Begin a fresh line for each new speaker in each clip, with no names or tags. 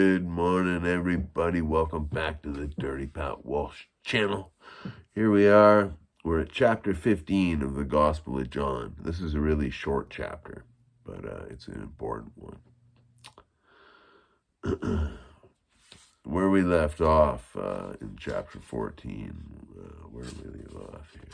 Good morning, everybody. Welcome back to the Dirty Pat Walsh channel. Here we are. We're at chapter 15 of the Gospel of John. This is a really short chapter, but it's an important one. Where we left off in chapter 14, where did we leave off here?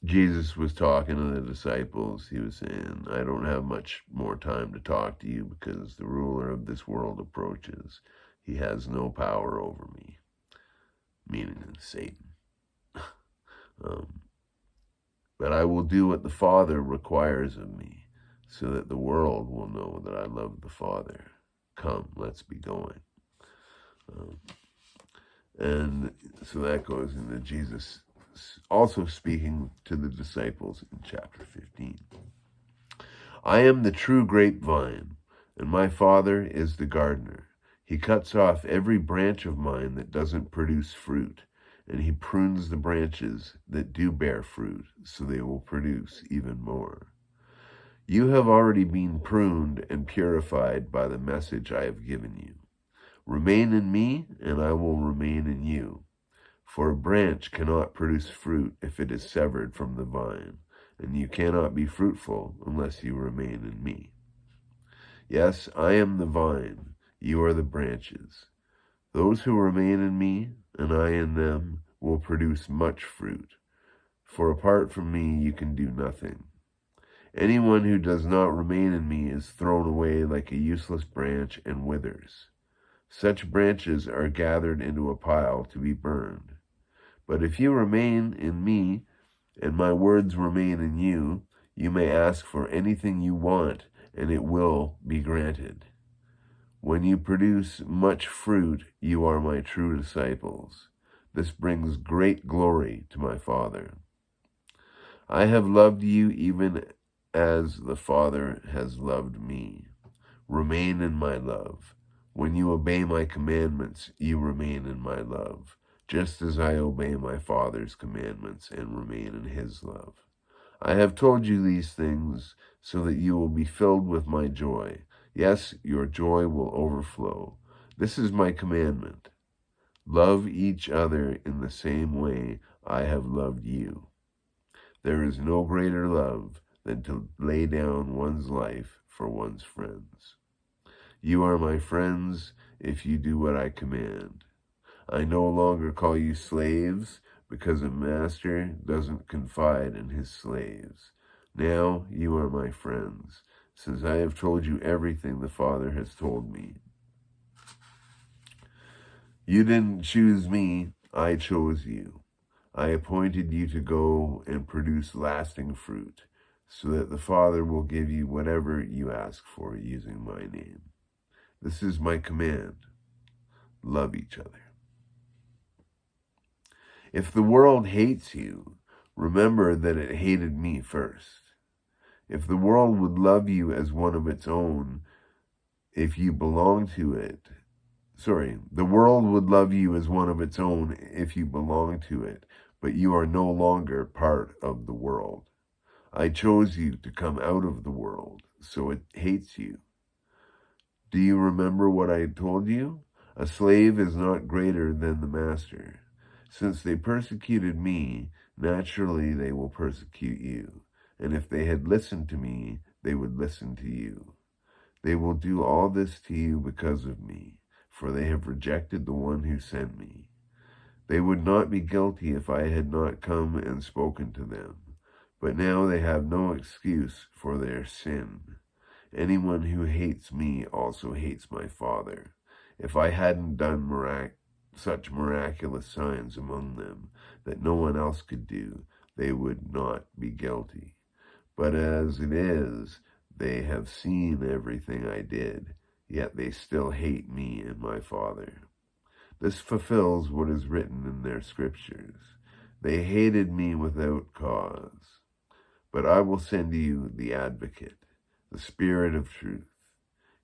Jesus was talking to the disciples. He was saying, I don't have much more time to talk to you because the ruler of this world approaches. He has no power over me, meaning Satan. But I will do what the Father requires of me so that the world will know that I love the Father. Come, let's be going. And so that goes into Jesus also speaking to the disciples in chapter 15. I am the true grapevine, and my Father is the gardener. He cuts off every branch of mine that doesn't produce fruit, and he prunes the branches that do bear fruit, so they will produce even more. You have already been pruned and purified by the message I have given you. Remain in me, and I will remain in you. For a branch cannot produce fruit if it is severed from the vine, and you cannot be fruitful unless you remain in me. Yes, I am the vine, you are the branches. Those who remain in me, and I in them, will produce much fruit. For apart from me you can do nothing. Anyone who does not remain in me is thrown away like a useless branch and withers. Such branches are gathered into a pile to be burned. But if you remain in me, and my words remain in you, you may ask for anything you want, and it will be granted. When you produce much fruit, you are my true disciples. This brings great glory to my Father. I have loved you even as the Father has loved me. Remain in my love. When you obey my commandments, you remain in my love, just as I obey my Father's commandments and remain in his love. I have told you these things so that you will be filled with my joy. Yes, your joy will overflow. This is my commandment. Love each other in the same way I have loved you. There is no greater love than to lay down one's life for one's friends. You are my friends if you do what I command. I no longer call you slaves, because a master doesn't confide in his slaves. Now you are my friends, since I have told you everything the Father has told me. You didn't choose me, I chose you. I appointed you to go and produce lasting fruit, so that the Father will give you whatever you ask for using my name. This is my command. Love each other. If the world hates you, remember that it hated me first. If the world would love you as one of its own, if you belong to it, the world would love you as one of its own if you belong to it, but you are no longer part of the world. I chose you to come out of the world, so it hates you. Do you remember what I told you? A slave is not greater than the master. Since they persecuted me, naturally they will persecute you. And if they had listened to me, they would listen to you. They will do all this to you because of me, for they have rejected the one who sent me. They would not be guilty if I had not come and spoken to them. But now they have no excuse for their sin. Anyone who hates me also hates my Father. If I hadn't done such miraculous signs among them that no one else could do, they would not be guilty. But as it is, they have seen everything I did, yet they still hate me and my Father. This fulfills what is written in their scriptures. They hated me without cause. But I will send you the Advocate, the Spirit of truth.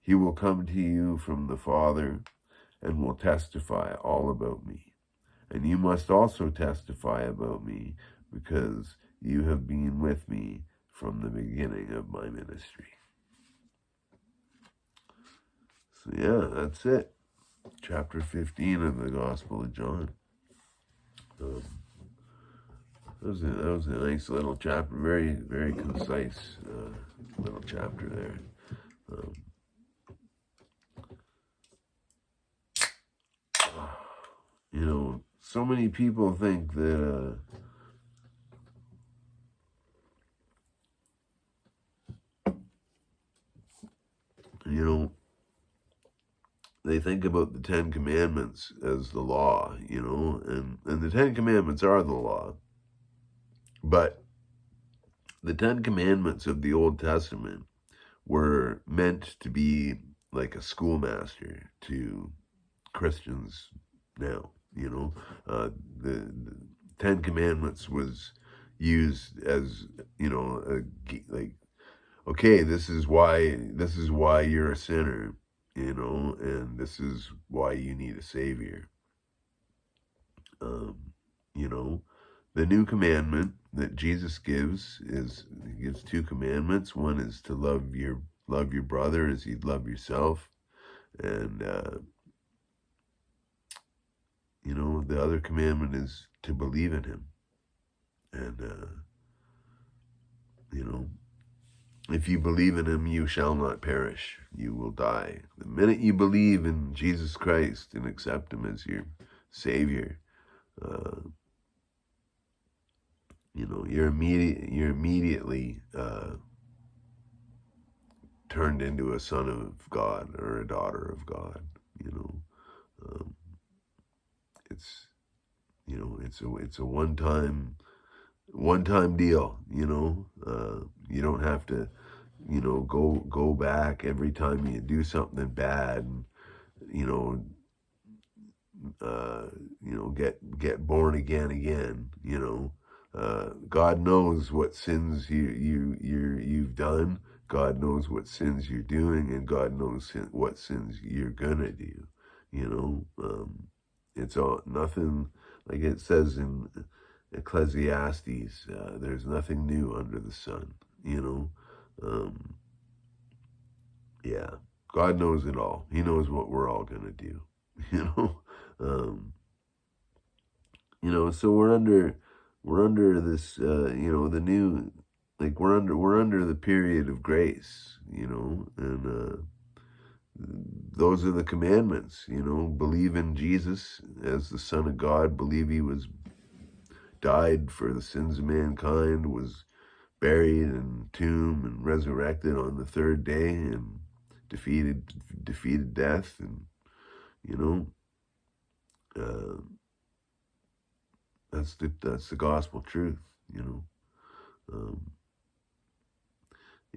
He will come to you from the Father and will testify all about me. And you must also testify about me, because you have been with me from the beginning of my ministry. So yeah, that's it. Chapter 15 of the Gospel of John. That was a nice little chapter, very, very concise little chapter there. Um, you know, so many people think that, you know, they think about the Ten Commandments as the law, you know, and the Ten Commandments are the law. But the Ten Commandments of the Old Testament were meant to be like a schoolmaster to Christians now, you know. The Ten Commandments was used as, you know, like, okay, this is why you're a sinner, you know, and this is why you need a savior. You know, the new commandment that Jesus gives is, he gives two commandments. One is to love your brother as you'd love yourself, and you know, the other commandment is to believe in him. And you know, if you believe in him, you shall not perish. You will die. The minute you believe in Jesus Christ and accept him as your Savior, you know, you're immediately turned into a son of God or a daughter of God. You know, it's, you know, it's a one time deal. You know, you don't have to, you know, go back every time you do something bad, and, you know, get born again. You know, God knows what sins you've done. God knows what sins you're doing, and God knows what sins you're gonna do. You know, it's all nothing, like it says in Ecclesiastes. There's nothing new under the sun. You know, yeah, God knows it all. He knows what we're all gonna do. You know. You know, so we're under this, you know, the new, like we're under the period of grace, you know, and those are the commandments, you know. Believe in Jesus as the Son of God. Believe he was died for the sins of mankind, was buried in a tomb, and resurrected on the third day, and defeated death, and, you know, that's the gospel truth, you know.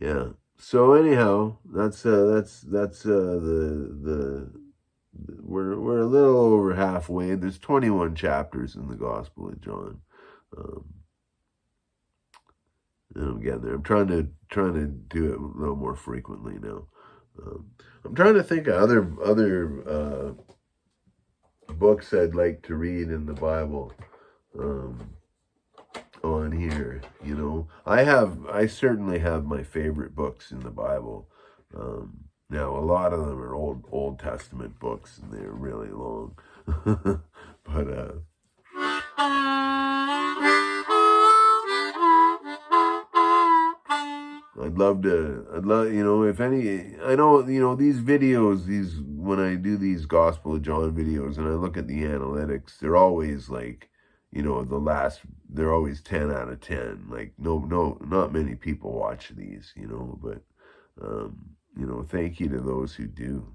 Yeah. So anyhow, that's the we're a little over halfway. There's 21 chapters in the Gospel of John. Um, and I'm getting there. I'm trying to do it a little more frequently now. I'm trying to think of other books I'd like to read in the Bible. On here, you know, I certainly have my favorite books in the Bible. Now a lot of them are Old Testament books, and they're really long. But I'd love, you know, if any, I know, you know, these videos, when I do these Gospel of John videos and I look at the analytics, they're always like, you know, they're always 10 out of 10. Like, no, not many people watch these, you know, but, you know, thank you to those who do.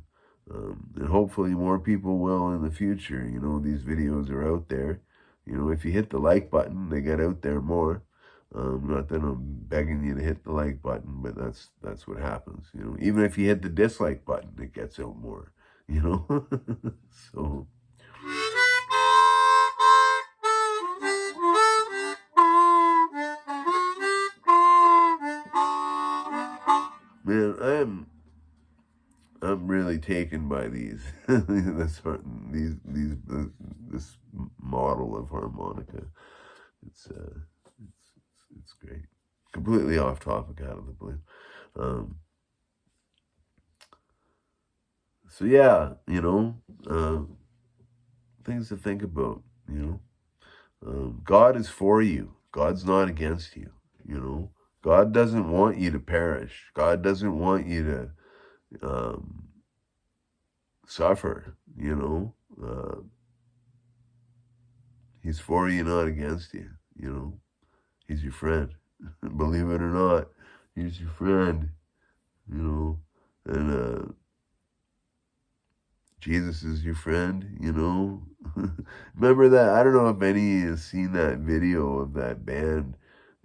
And hopefully more people will in the future. You know, these videos are out there. You know, if you hit the like button, they get out there more. Not that I'm begging you to hit the like button, but that's what happens. You know, even if you hit the dislike button, it gets out more. You know, so. Man, I'm really taken by these this model of harmonica. It's it's great. Completely off topic, out of the blue. Um, So yeah, things to think about. God is for you. God's not against you. You know, God doesn't want you to perish. God doesn't want you to suffer. He's for you, not against you. He's your friend. Believe it or not, he's your friend. And Jesus is your friend. Remember that? I don't know if any has seen that video of that band.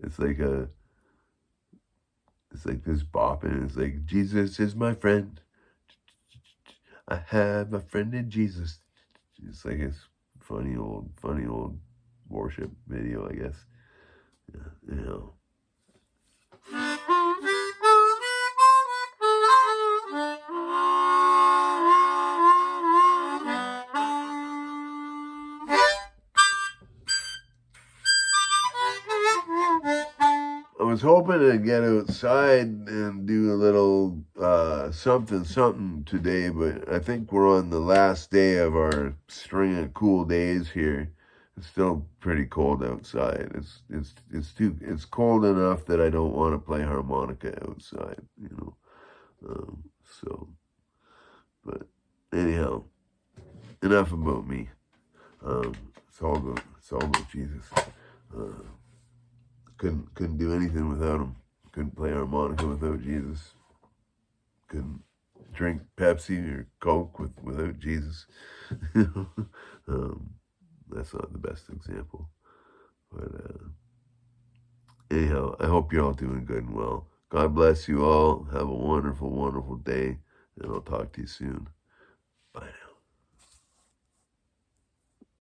It's like this bopping. It's like, Jesus is my friend. I have a friend in Jesus. It's like a funny old worship video, I guess. Yeah. I was hoping to get outside and do a little something today, but I think we're on the last day of our string of cool days here. It's still pretty cold outside. It's cold enough that I don't want to play harmonica outside. Um, so, but anyhow, enough about me. It's all about Jesus. Uh, couldn't do anything without him. Couldn't play harmonica without Jesus. Couldn't drink Pepsi or Coke without Jesus. um, that's not the best example. But anyhow, I hope you're all doing good and well. God bless you all. Have a wonderful, wonderful day, and I'll talk to you soon.